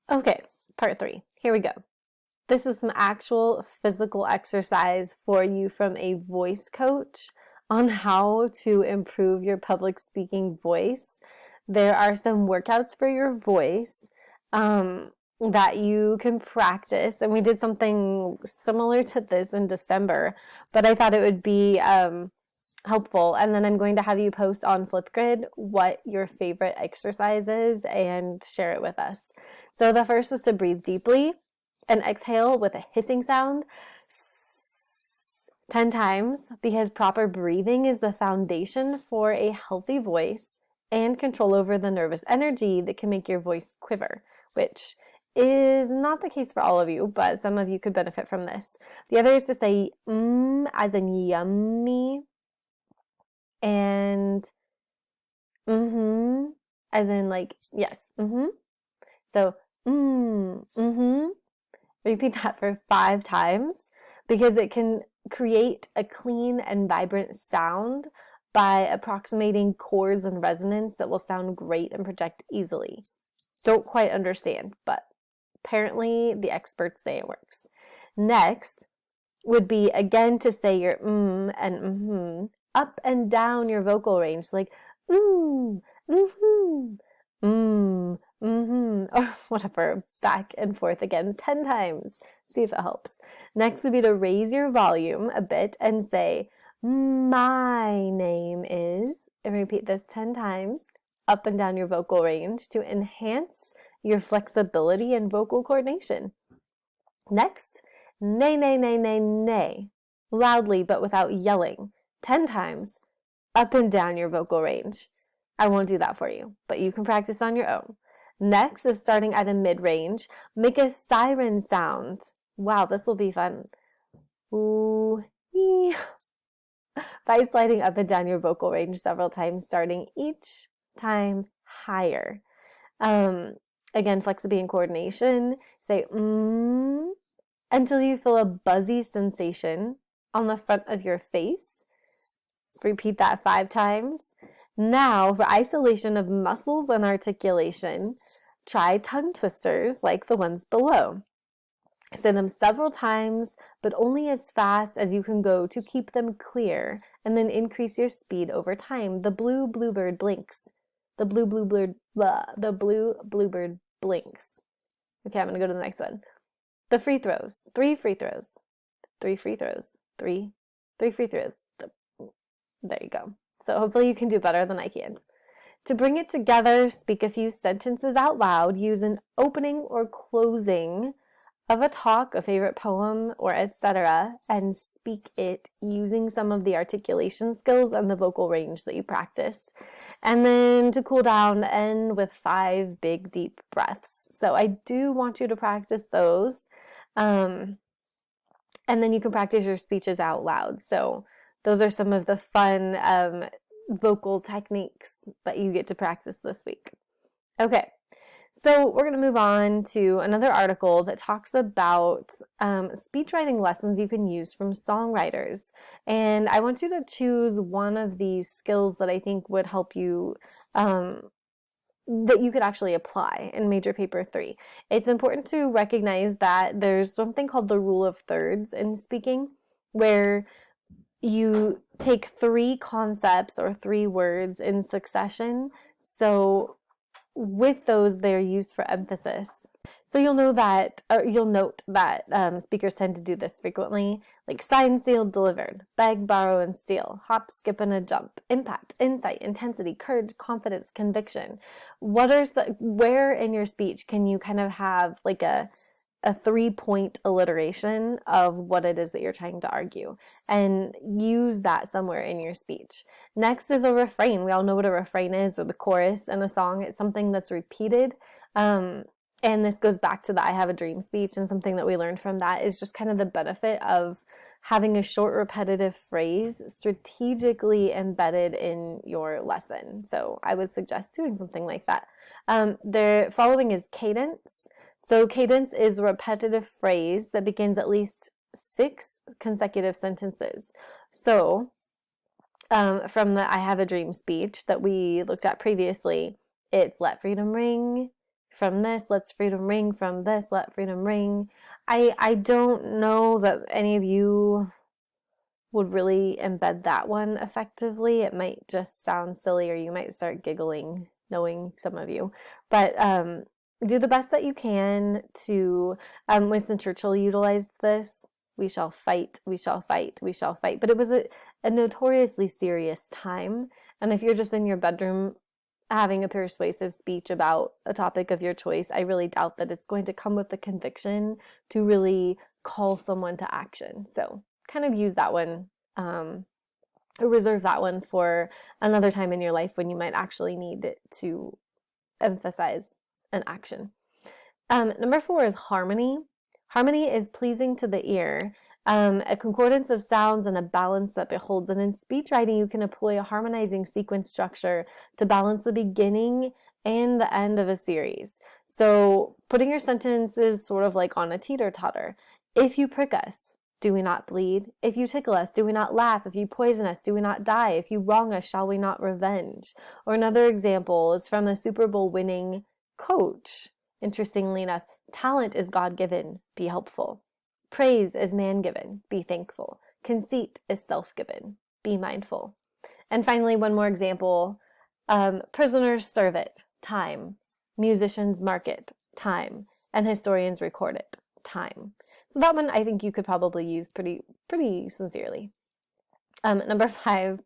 Okay, part 3. Here we go. This is some actual physical exercise for you from a voice coach on how to improve your public speaking voice. There are some workouts for your voice that you can practice, and we did something similar to this in December, but I thought it would be helpful. And then I'm going to have you post on Flipgrid what your favorite exercise is and share it with us. So the first is to breathe deeply and exhale with a hissing sound 10 times, because proper breathing is the foundation for a healthy voice and control over the nervous energy that can make your voice quiver, which is not the case for all of you, but some of you could benefit from this. The other is to say as in yummy, and as in like yes, So repeat that for 5 times, because it can create a clean and vibrant sound by approximating chords and resonance that will sound great and project easily. Don't quite understand, but apparently the experts say it works. Next would be again to say your and up and down your vocal range, like or whatever, back and forth again 10 times. See if it helps. Next would be to raise your volume a bit and say, my name is, and repeat this 10 times up and down your vocal range to enhance your flexibility and vocal coordination. Next, nay, nay, nay, nay, nay, loudly but without yelling, 10 times up and down your vocal range. I won't do that for you, but you can practice on your own. Next is starting at a mid-range. Make a siren sound. Wow, this will be fun. Ooh, ee. By sliding up and down your vocal range several times, starting each time higher. Again, flexibility and coordination. Say until you feel a buzzy sensation on the front of your face. Repeat that 5 times. Now, for isolation of muscles and articulation, try tongue twisters like the ones below. Say them several times, but only as fast as you can go to keep them clear, and then increase your speed over time. The blue bluebird blinks. The blue bluebird blinks. Okay, I'm going to go to the next one. The free throws. 3 free throws. 3 free throws. 3 free throws. There you go. So hopefully you can do better than I can. To bring it together, speak a few sentences out loud. Use an opening or closing of a talk, a favorite poem, or etc., and speak it using some of the articulation skills and the vocal range that you practice. And then to cool down, end with 5 big, deep breaths. So I do want you to practice those. And then you can practice your speeches out loud. So those are some of the fun vocal techniques that you get to practice this week. Okay, so we're going to move on to another article that talks about speech writing lessons you can use from songwriters. And I want you to choose one of these skills that I think would help you, that you could actually apply in Major Paper 3. It's important to recognize that there's something called the rule of thirds in speaking, where you take 3 concepts or 3 words in succession. So with those, they're used for emphasis. So you'll know that, or you'll note that speakers tend to do this frequently, like signed, sealed, delivered, beg, borrow, and steal, hop, skip, and a jump, impact, insight, intensity, courage, confidence, conviction. Where in your speech can you kind of have like a 3-point alliteration of what it is that you're trying to argue, and use that somewhere in your speech. Next is a refrain. We all know what a refrain is, or the chorus in a song. It's something that's repeated. And this goes back to the I Have a Dream speech, and something that we learned from that is just kind of the benefit of having a short repetitive phrase strategically embedded in your lesson. So I would suggest doing something like that. The following is cadence. So cadence is a repetitive phrase that begins at least 6 consecutive sentences. So from the I Have a Dream speech that we looked at previously, it's let freedom ring, from this, let's freedom ring from this, let freedom ring. I don't know that any of you would really embed that one effectively. It might just sound silly, or you might start giggling, knowing some of you. But do the best that you can to, Winston Churchill utilized this, we shall fight, we shall fight, we shall fight. But it was a notoriously serious time. And if you're just in your bedroom having a persuasive speech about a topic of your choice, I really doubt that it's going to come with the conviction to really call someone to action. So kind of use that one, reserve that one for another time in your life when you might actually need to emphasize an action. Number 4 is harmony. Harmony is pleasing to the ear, a concordance of sounds and a balance that beholds. And in speech writing, you can employ a harmonizing sequence structure to balance the beginning and the end of a series. So putting your sentences sort of like on a teeter-totter. If you prick us, do we not bleed? If you tickle us, do we not laugh? If you poison us, do we not die? If you wrong us, shall we not revenge? Or another example is from the Super Bowl winning coach. Interestingly enough, talent is God-given, be helpful. Praise is man-given, be thankful. Conceit is self-given, be mindful. And finally, one more example, prisoners serve it, time. Musicians mark it, time. And historians record it, time. So that one I think you could probably use pretty sincerely. Number 5,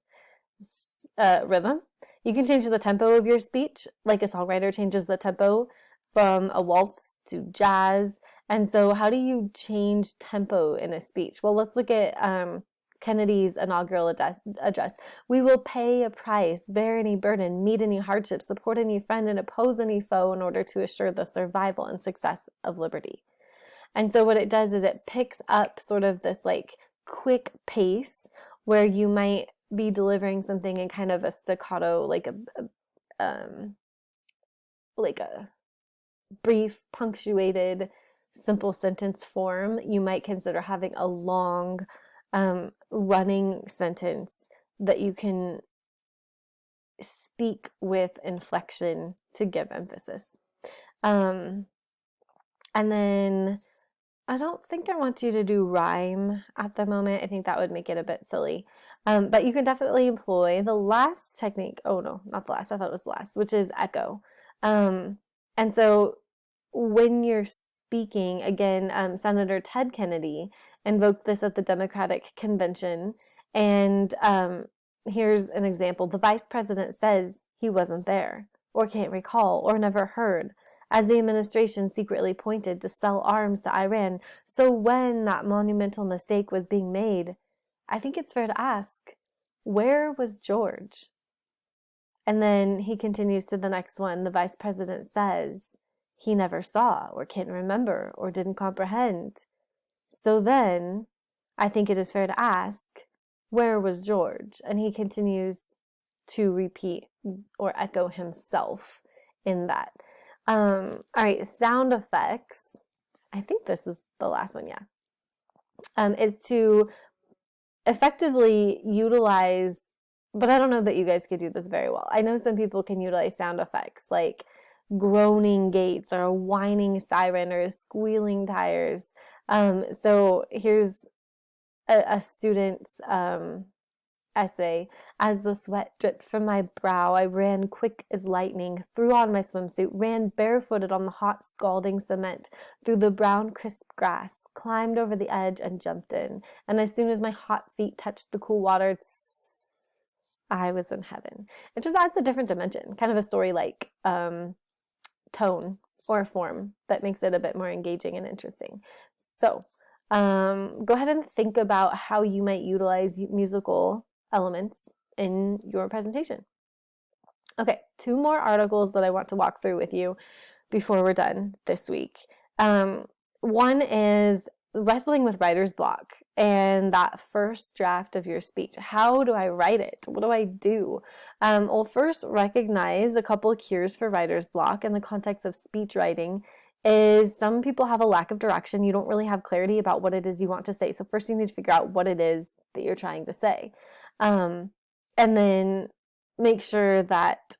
rhythm. You can change the tempo of your speech, like a songwriter changes the tempo from a waltz to jazz. And so how do you change tempo in a speech? Well, let's look at Kennedy's inaugural address. We will pay a price, bear any burden, meet any hardship, support any friend, and oppose any foe in order to assure the survival and success of liberty. And so what it does is it picks up sort of this like quick pace where you might be delivering something in kind of a staccato, like a brief, punctuated, simple sentence form. You might consider having a long running sentence that you can speak with inflection to give emphasis. And then I don't think I want you to do rhyme at the moment. I think that would make it a bit silly. But you can definitely employ the last technique. Oh no, not the last. I thought it was the last, which is echo. And so when you're speaking, again, Senator Ted Kennedy invoked this at the Democratic Convention. And here's an example. The vice president says he wasn't there, or can't recall, or never heard, as the administration secretly pointed to sell arms to Iran. So when that monumental mistake was being made, I think it's fair to ask, where was George? And then he continues to the next one. The vice president says he never saw, or can't remember, or didn't comprehend. So then I think it is fair to ask, where was George? And he continues to repeat or echo himself in that. All right, sound effects. I think this is the last one, yeah. Is to effectively utilize, but I don't know that you guys could do this very well. I know some people can utilize sound effects like groaning gates or a whining siren or squealing tires. So here's a student's essay. As the sweat dripped from my brow, I ran quick as lightning, threw on my swimsuit, ran barefooted on the hot, scalding cement, through the brown, crisp grass, climbed over the edge, and jumped in. And as soon as my hot feet touched the cool water, I was in heaven. It just adds a different dimension, kind of a story-like tone or form that makes it a bit more engaging and interesting. So go ahead and think about how you might utilize musical elements in your presentation. Okay, 2 more articles that I want to walk through with you before we're done this week. One is wrestling with writer's block and that first draft of your speech. How do I write it? What do I do? Well, first, recognize a couple of cures for writer's block in the context of speech writing is some people have a lack of direction. You don't really have clarity about what it is you want to say. So first you need to figure out what it is that you're trying to say. And then make sure that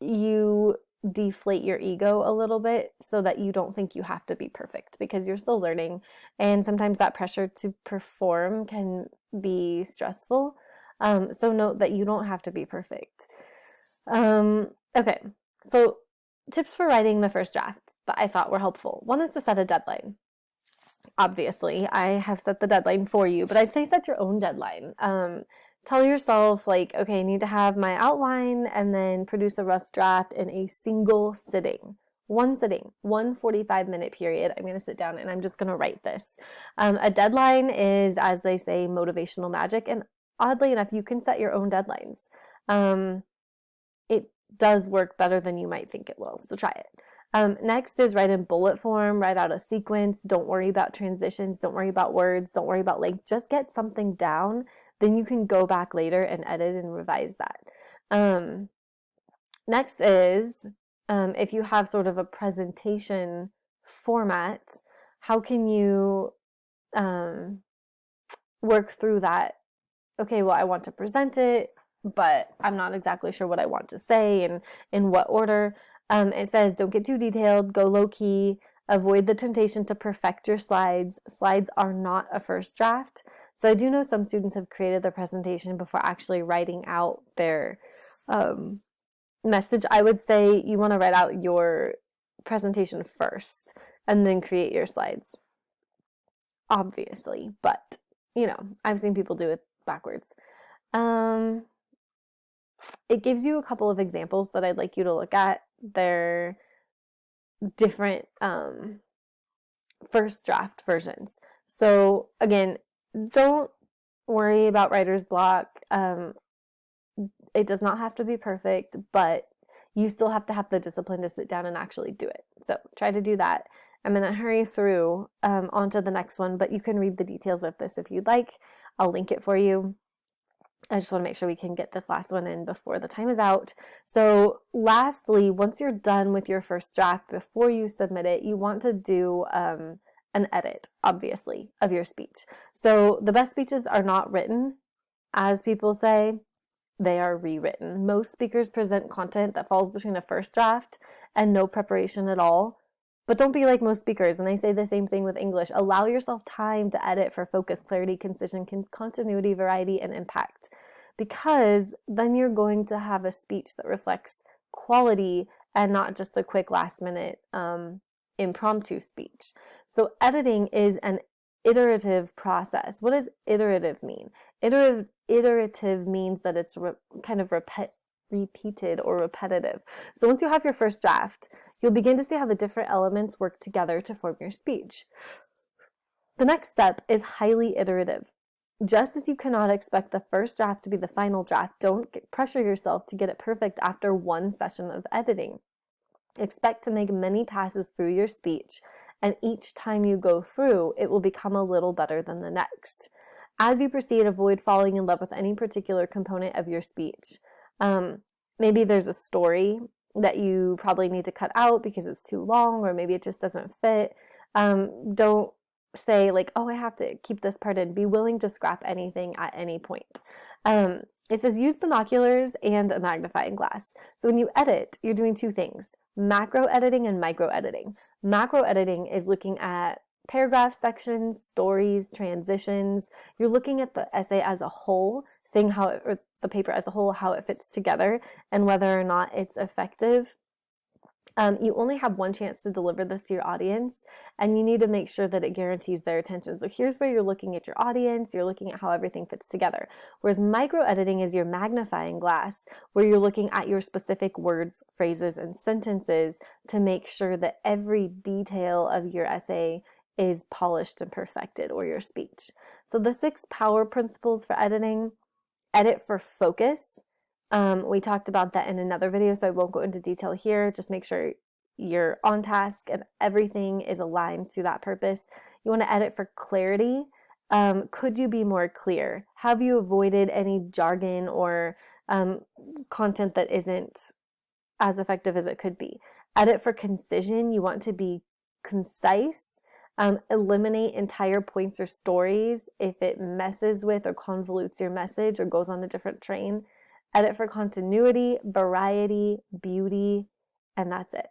you deflate your ego a little bit so that you don't think you have to be perfect, because you're still learning, and sometimes that pressure to perform can be stressful. So note that you don't have to be perfect. Okay, so tips for writing the first draft that I thought were helpful. One is to set a deadline. Obviously, I have set the deadline for you, but I'd say set your own deadline. Tell yourself, like, okay, I need to have my outline and then produce a rough draft in a single sitting. One sitting, 45-minute period. I'm going to sit down and I'm just going to write this. A deadline is, as they say, motivational magic. And oddly enough, you can set your own deadlines. It does work better than you might think it will, so try it. Next is write in bullet form, write out a sequence. Don't worry about transitions. Don't worry about words. Don't worry about length. Just get something down. Then you can go back later and edit and revise that. Next is, if you have sort of a presentation format, how can you work through that? Okay, well, I want to present it, but I'm not exactly sure what I want to say and in what order. It says, don't get too detailed, go low key, avoid the temptation to perfect your slides. Slides are not a first draft. So I do know some students have created their presentation before actually writing out their message. I would say you want to write out your presentation first and then create your slides. Obviously, but you know, I've seen people do it backwards. It gives you a couple of examples that I'd like you to look at. They're different first draft versions. So again, don't worry about writer's block. It does not have to be perfect, but you still have to have the discipline to sit down and actually do it. So try to do that. I'm going to hurry through onto the next one, but you can read the details of this if you'd like. I'll link it for you. I just want to make sure we can get this last one in before the time is out. So lastly, once you're done with your first draft, before you submit it, you want to do an edit, obviously, of your speech. So the best speeches are not written, as people say, they are rewritten. Most speakers present content that falls between a first draft and no preparation at all. But don't be like most speakers, and I say the same thing with English. Allow yourself time to edit for focus, clarity, concision, continuity, variety, and impact. Because then you're going to have a speech that reflects quality and not just a quick last-minute impromptu speech. So editing is an iterative process. What does iterative mean? Iterative means that it's kind of repeated or repetitive. So once you have your first draft, you'll begin to see how the different elements work together to form your speech. The next step is highly iterative. Just as you cannot expect the first draft to be the final draft, don't pressure yourself to get it perfect after one session of editing. Expect to make many passes through your speech, and each time you go through, it will become a little better than the next. As you proceed, avoid falling in love with any particular component of your speech. Maybe there's a story that you probably need to cut out because it's too long, or maybe it just doesn't fit. Don't say like, oh, I have to keep this part in. Be willing to scrap anything at any point. It says use binoculars and a magnifying glass. So when you edit, you're doing two things: macro editing and micro editing. Macro editing is looking at paragraph sections, stories, transitions. You're looking at the essay as a whole, seeing how it, or the paper as a whole, how it fits together and whether or not it's effective. You only have one chance to deliver this to your audience, and you need to make sure that it guarantees their attention. So here's where you're looking at your audience, you're looking at how everything fits together. Whereas micro editing is your magnifying glass, where you're looking at your specific words, phrases, and sentences to make sure that every detail of your essay is polished and perfected, or your speech. So the 6 power principles for editing: edit for focus. We talked about that in another video, so I won't go into detail here. Just make sure you're on task and everything is aligned to that purpose. You want to edit for clarity. Could you be more clear? Have you avoided any jargon or content that isn't as effective as it could be? Edit for concision. You want to be concise. Eliminate entire points or stories if it messes with or convolutes your message or goes on a different train. Edit for continuity, variety, beauty, and that's it.